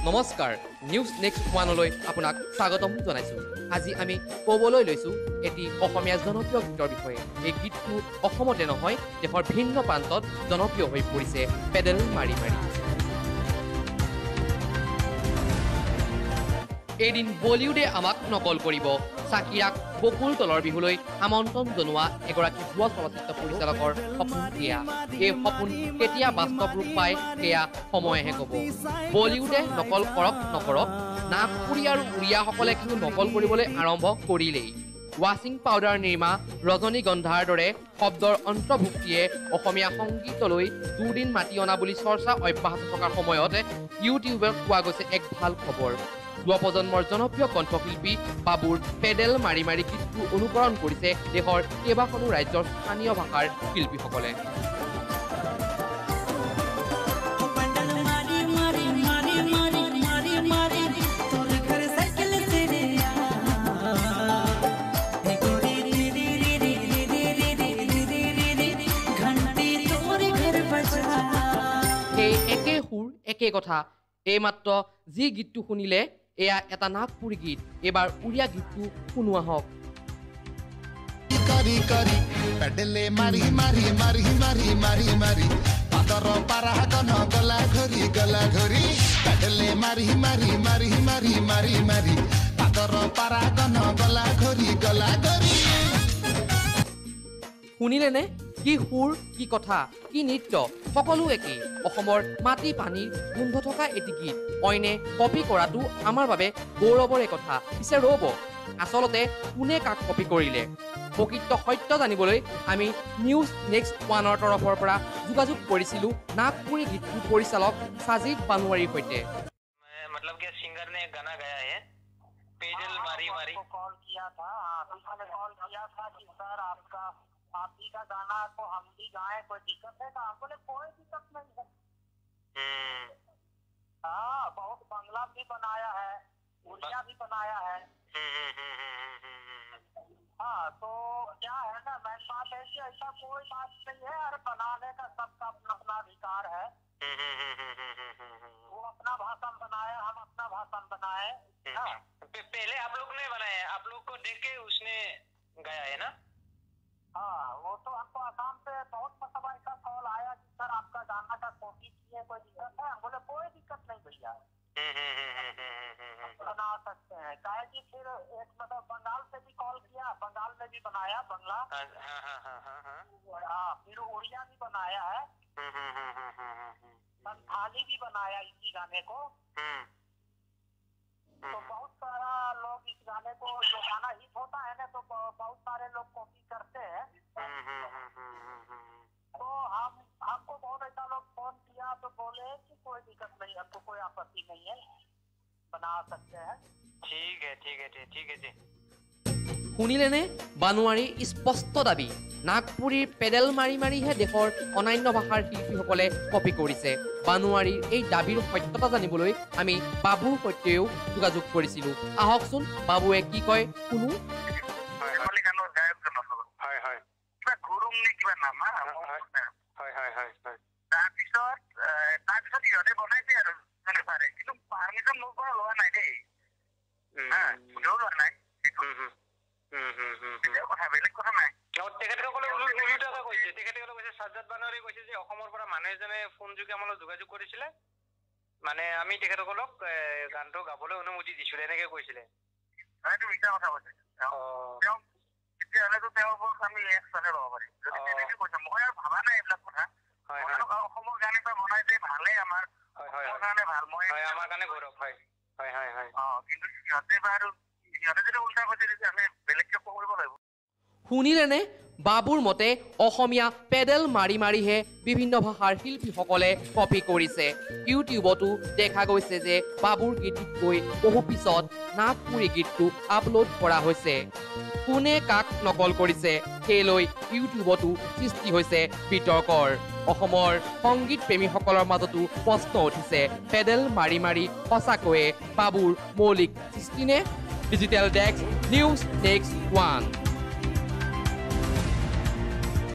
নমস্কাৰ news next ওৱানলৈ আপোনাক স্বাগতম জনাইছোঁ। আজি আমি ক'বলৈ লৈছোঁ এটি অসমীয়া জনপ্ৰিয় গীতৰ বিষয়ে। এই গীতটো অসমতে নহয় দেশৰ ভিন্ন প্ৰান্তত জনপ্ৰিয় হৈ পৰিছে পেডেল মাৰি মাৰি। এদিন বলিউডে আমাক নকল কৰিব। চাকিৰাক বকুল তলৰ বিহুলৈ আমন্ত্ৰণ জনোৱা এগৰাকী যুৱ চলচ্চিত্ৰ পৰিচালকৰ সপোন এয়া। এই সপোন কেতিয়া বাস্তৱ ৰূপ পায় সেয়া সময়েহে ক'ব। বলিউডে নকল কৰক নকৰক, নাগপুৰী আৰু উৰিয়াসকলে কিন্তু নকল কৰিবলৈ আৰম্ভ কৰিলেই। ৱাশ্বিং পাউডাৰ নিৰ্মা ৰজনীগন্ধাৰ দৰে শব্দৰ অন্তৰ্ভুক্তিয়ে অসমীয়া সংগীতলৈ দুদিন মাতি অনা বুলি চৰ্চা অব্যাহত থকাৰ সময়তে ইউটিউবত পোৱা গৈছে এক ভাল খবৰ। যুৱ প্ৰজন্মৰ জনপ্ৰিয় কণ্ঠশিল্পী বাবুৰ পেডেল মাৰি মাৰি গীতটো অনুকৰণ কৰিছে দেশৰ কেইবাখনো ৰাজ্যৰ স্থানীয় ভাষাৰ শিল্পীসকলে। সেই একে সুৰ একে কথা। এইমাত্ৰ যি গীতটো শুনিলে এয়া এটা নাগপুৰী গীত। এইবাৰ উৰিয়া গীতটো শুনোৱা হওক। শুনিলেনে? কি সুৰ, কি কথা, কি নৃত্য, সকলো একেই। অসমৰ মাটি পানীৰ গোন্ধ থকা এটি গীত অইনে কপি কৰাটো আমাৰ বাবে গৌৰৱৰে কথা। পিছে ৰ'ব, আচলতে কোনে কাক কপি কৰিলে? প্ৰকৃত সত্য জানিবলৈ আমি নিউজ নেক্সট ওৱানৰ তৰফৰ পৰা যোগাযোগ কৰিছিলোঁ নাগপুৰী গীতটোৰ পৰিচালক সাজিদ বানোৱাৰীৰ সৈতে। मतलब कि सिंगर ने गाना गाया है पेडल मारी मारी। कॉल किया था, आपने कॉल किया था कि सर आप ही का गाना को हम भी गाएं, कोई दिक्कत है? तो बोले कोई दिक्कत नहीं है। हाँ, बहुत बंगला भी बनाया है, उड़िया भी बनाया है। हाँ, तो क्या है ना, मैं बात है कि ऐसा कोई बात नहीं है, अरे बनाने का सबका अपना अपना अधिकार है। वो अपना भाषण बनाया, हम अपना भाषण बनाए। पहले आप लोग ने बनाया, आप लोग को देख के उसने गाया है ना? हाँ, वो तो हमको आसाम से बहुत मतलब ऐसा कॉल आया कि सर आपका गाना का कॉपी किए, कोई दिक्कत है? हम बोले कोई दिक्कत नहीं भैया, बना सकते हैं। काहे कि फिर एक मतलब बंगाल से भी कॉल किया, बंगाल में भी बनाया बंगला। हाँ, फिर उड़िया भी बनाया है, संथाली भी बनाया इसी गाने को। तो बहुत सारा लोग इस गाने को, जो गाना हिट होता है ना, तो बहुत सारे लोग कॉपी करते हैं। तो हमको बहुत ऐसा लोग फोन किया तो बोले कि कोई दिक्कत नहीं, हमको कोई आपत्ति नहीं है, बना सकते हैं। ठीक है ठीक है ठीक है जी। শুনিলেনে? বানোৱাৰীৰ স্পষ্ট দাবী, নাগপুৰীৰ পেডেল মাৰি মাৰিহে দেশৰ অন্যান্য ভাষাৰ শিল্পীসকলে কপি কৰিছে। বানোৱাৰীৰ এই দাবীৰ সত্যতা জানিবলৈ আমি বাবুৰ সৈতেও যোগাযোগ কৰিছিলোঁ। আহকচোন বাবুৱে কি কয় শুনো। যোগাযোগ কৰিছিলে, মানে আমি তেখেতসকলক গানটো গাবলৈ অনুমতি দিছিলো এনেকে কৈছিলে। আমাৰ কাৰণে গৌৰৱ হয়। কিন্তু সিহঁতে বাৰু সিহঁতে যদি উল্টা কৈছে তেতিয়া আমি বেলেগকে কৰিব লাগিব। শুনিলেনে? বাবুৰ মতে অসমীয়া পেডেল মাৰি মাৰিহে বিভিন্ন ভাষাৰ শিল্পীসকলে কপি কৰিছে। ইউটিউবতো দেখা গৈছে যে বাবুৰ গীততকৈ বহু পিছত নাগপুৰী গীতটো আপলোড কৰা হৈছে। কোনে কাক নকল কৰিছে সেই লৈ ইউটিউবতো সৃষ্টি হৈছে বিতৰ্কৰ। অসমৰ সংগীত প্ৰেমীসকলৰ মাজতো প্ৰশ্ন উঠিছে, পেডেল মাৰি মাৰি সঁচাকৈয়ে বাবুৰ মৌলিক সৃষ্টি নে? Digital desk, news next one.